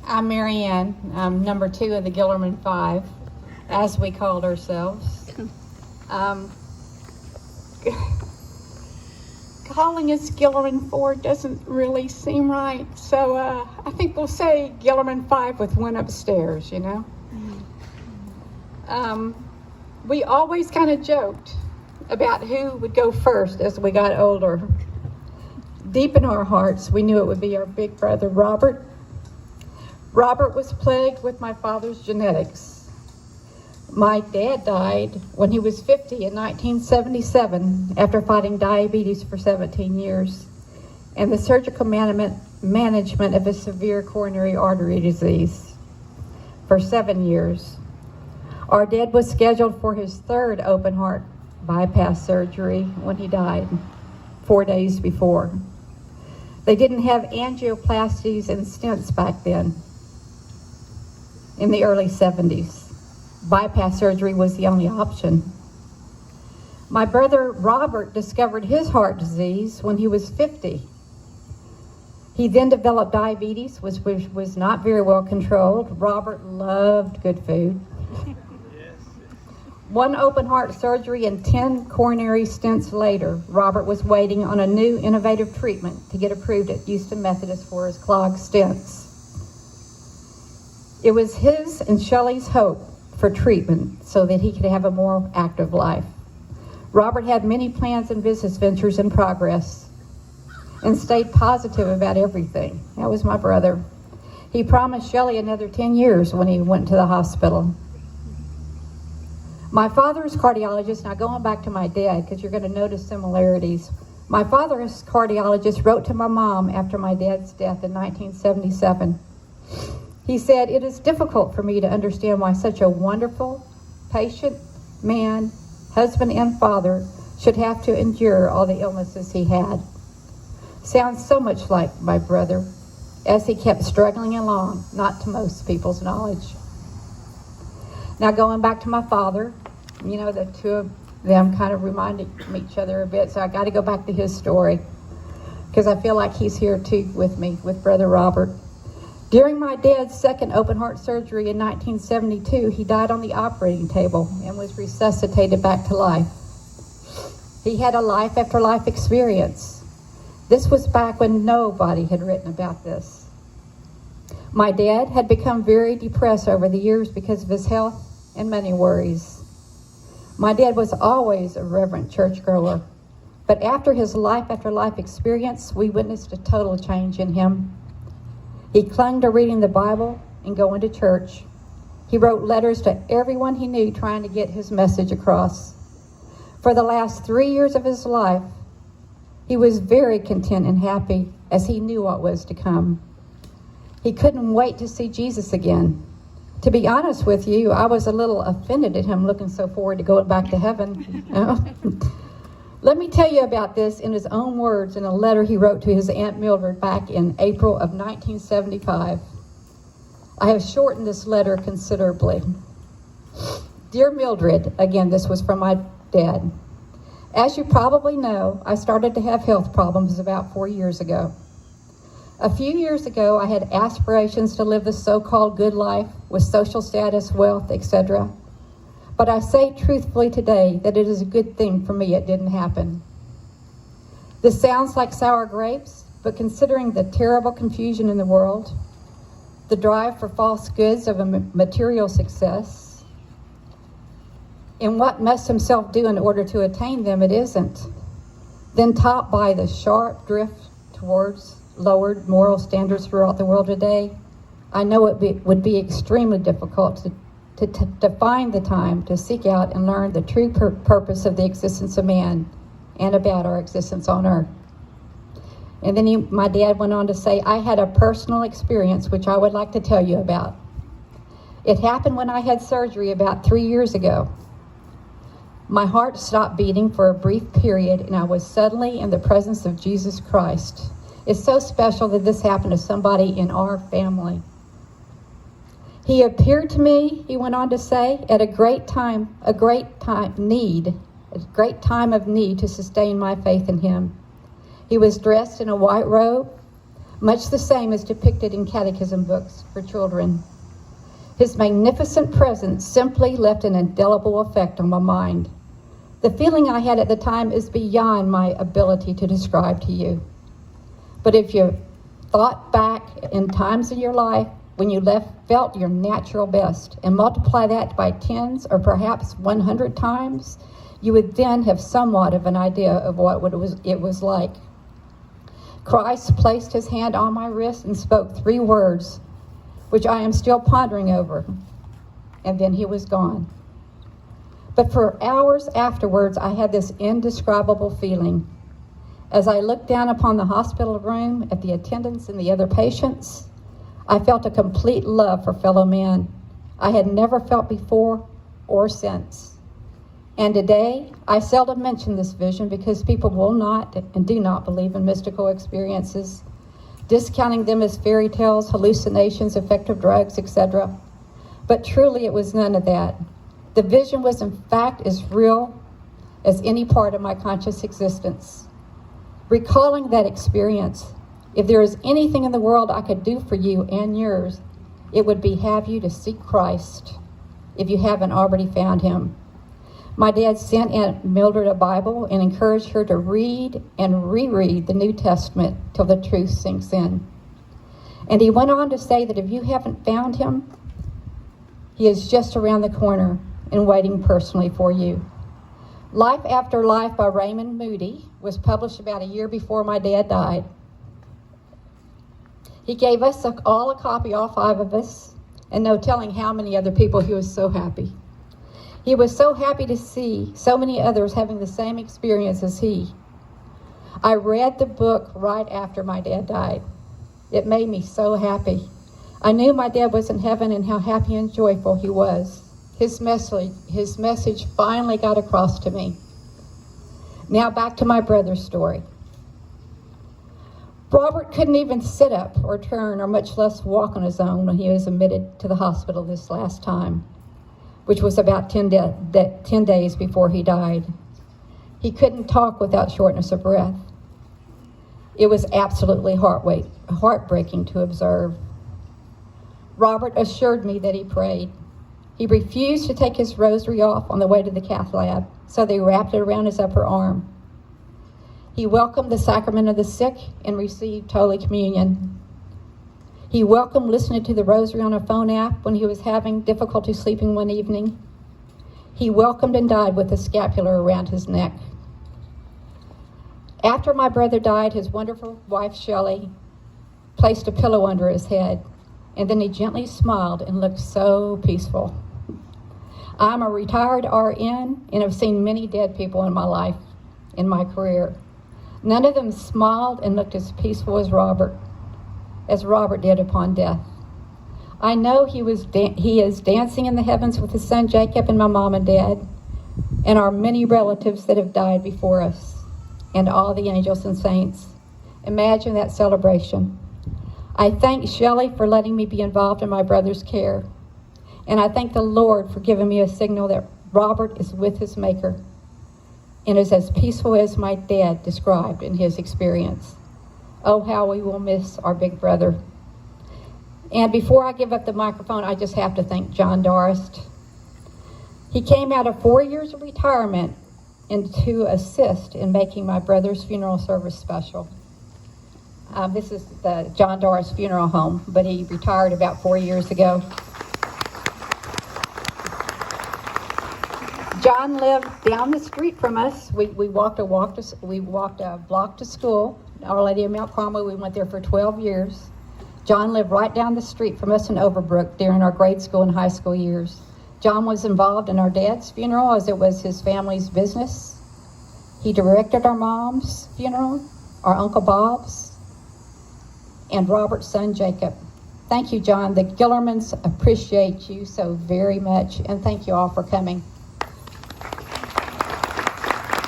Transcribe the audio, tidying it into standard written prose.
I'm MaryAnne. I'm number 2 of the Guillerman 5, as we called ourselves. Calling us Guillerman 4 doesn't really seem right, so I think we'll say Guillerman 5 with one upstairs, you know? We always kind of joked about who would go first as we got older. Deep in our hearts, we knew it would be our big brother, Robert. Robert was plagued with my father's genetics. My dad died when he was 50 in 1977 after fighting diabetes for 17 years and the surgical management of a severe coronary artery disease for 7 years. Our dad was scheduled for his 3rd open heart bypass surgery when he died 4 days before. They didn't have angioplasties and stents back then in the early 70s. Bypass surgery was the only option. My brother Robert discovered his heart disease when he was 50. He then developed diabetes, which was not very well controlled. Robert loved good food. 1 open heart surgery and 10 coronary stents later, Robert was waiting on a new innovative treatment to get approved at Houston Methodist for his clogged stents. It was his and Shelley's hope for treatment so that he could have a more active life. Robert had many plans and business ventures in progress and stayed positive about everything. That was my brother. He promised Shelley another 10 years when he went to the hospital. My father's cardiologist, now going back to my dad, because you're going to notice similarities. My father's cardiologist wrote to my mom after my dad's death in 1977. He said, "It is difficult for me to understand why such a wonderful, patient man, husband and father, should have to endure all the illnesses he had." Sounds so much like my brother, as he kept struggling along, not to most people's knowledge. Now going back to my father, you know, the two of them kind of reminded each other a bit, so I got to go back to his story because I feel like he's here too with me, with Brother Robert. During my dad's 2nd open heart surgery in 1972, he died on the operating table and was resuscitated back to life. He had a life after life experience. This was back when nobody had written about this. My dad had become very depressed over the years because of his health and money worries. My dad was always a reverent churchgoer, but after his life after life experience, we witnessed a total change in him. He clung to reading the Bible and going to church. He wrote letters to everyone he knew trying to get his message across. For the last 3 years of his life, he was very content and happy as he knew what was to come. He couldn't wait to see Jesus again. To be honest with you, I was a little offended at him looking so forward to going back to heaven. Let me tell you about this in his own words in a letter he wrote to his Aunt Mildred back in April of 1975. I have shortened this letter considerably. Dear Mildred, again, this was from my dad. As you probably know, I started to have health problems about 4 years ago. A few years ago, I had aspirations to live the so-called good life with social status, wealth, etc. But I say truthfully today that it is a good thing for me it didn't happen. This sounds like sour grapes, but considering the terrible confusion in the world, the drive for false goods of a material success, and what must himself do in order to attain them, it isn't. Then topped by the sharp drift towards lowered moral standards throughout the world today, I know it would be extremely difficult to find the time to seek out and learn the true purpose of the existence of man and about our existence on earth. And then my dad went on to say, I had a personal experience which I would like to tell you about. It happened when I had surgery about 3 years ago. My heart stopped beating for a brief period and I was suddenly in the presence of Jesus Christ. It's so special that this happened to somebody in our family. He appeared to me, he went on to say, at a great time of need to sustain my faith in him. He was dressed in a white robe, much the same as depicted in catechism books for children. His magnificent presence simply left an indelible effect on my mind. The feeling I had at the time is beyond my ability to describe to you. But if you thought back in times in your life when you felt your natural best and multiply that by tens or perhaps 100 times, you would then have somewhat of an idea of what it was like. Christ placed his hand on my wrist and spoke 3 words, which I am still pondering over, and then he was gone. But for hours afterwards, I had this indescribable feeling. As I looked down upon the hospital room at the attendants and the other patients, I felt a complete love for fellow men I had never felt before or since. And today, I seldom mention this vision because people will not and do not believe in mystical experiences, discounting them as fairy tales, hallucinations, effective drugs, etc. But truly, it was none of that. The vision was in fact as real as any part of my conscious existence. Recalling that experience, if there is anything in the world I could do for you and yours, it would be have you to seek Christ if you haven't already found him. My dad sent Aunt Mildred a Bible and encouraged her to read and reread the New Testament till the truth sinks in. And he went on to say that if you haven't found him, he is just around the corner and waiting personally for you. Life After Life by Raymond Moody was published about a year before my dad died. He gave us all a copy, all 5 of us, and no telling how many other people he was so happy. He was so happy to see so many others having the same experience as he. I read the book right after my dad died. It made me so happy. I knew my dad was in heaven and how happy and joyful he was. His message finally got across to me. Now back to my brother's story. Robert couldn't even sit up or turn or much less walk on his own when he was admitted to the hospital this last time, which was about 10 days before he died. He couldn't talk without shortness of breath. It was absolutely heartbreaking to observe. Robert assured me that he prayed. He refused to take his rosary off on the way to the cath lab, so they wrapped it around his upper arm. He welcomed the sacrament of the sick and received Holy Communion. He welcomed listening to the rosary on a phone app when he was having difficulty sleeping one evening. He welcomed and died with a scapular around his neck. After my brother died, his wonderful wife, Shelley, placed a pillow under his head, and then he gently smiled and looked so peaceful. I'm a retired RN and have seen many dead people in my life, in my career. None of them smiled and looked as peaceful as Robert did upon death. I know he is dancing in the heavens with his son Jacob and my mom and dad, and our many relatives that have died before us, and all the angels and saints. Imagine that celebration. I thank Shelley for letting me be involved in my brother's care, and I thank the Lord for giving me a signal that Robert is with his Maker and is as peaceful as my dad described in his experience. Oh, how we will miss our big brother. And before I give up the microphone, I just have to thank John Dorst. He came out of 4 years of retirement and to assist in making my brother's funeral service special. This is the John Dorst Funeral Home, but he retired about 4 years ago. John lived down the street from us. We walked a block to school. Our Lady of Mount Carmel. We went there for 12 years. John lived right down the street from us in Overbrook during our grade school and high school years. John was involved in our dad's funeral as it was his family's business. He directed our mom's funeral, our Uncle Bob's, and Robert's son Jacob. Thank you, John. The Guillermans appreciate you so very much, and thank you all for coming.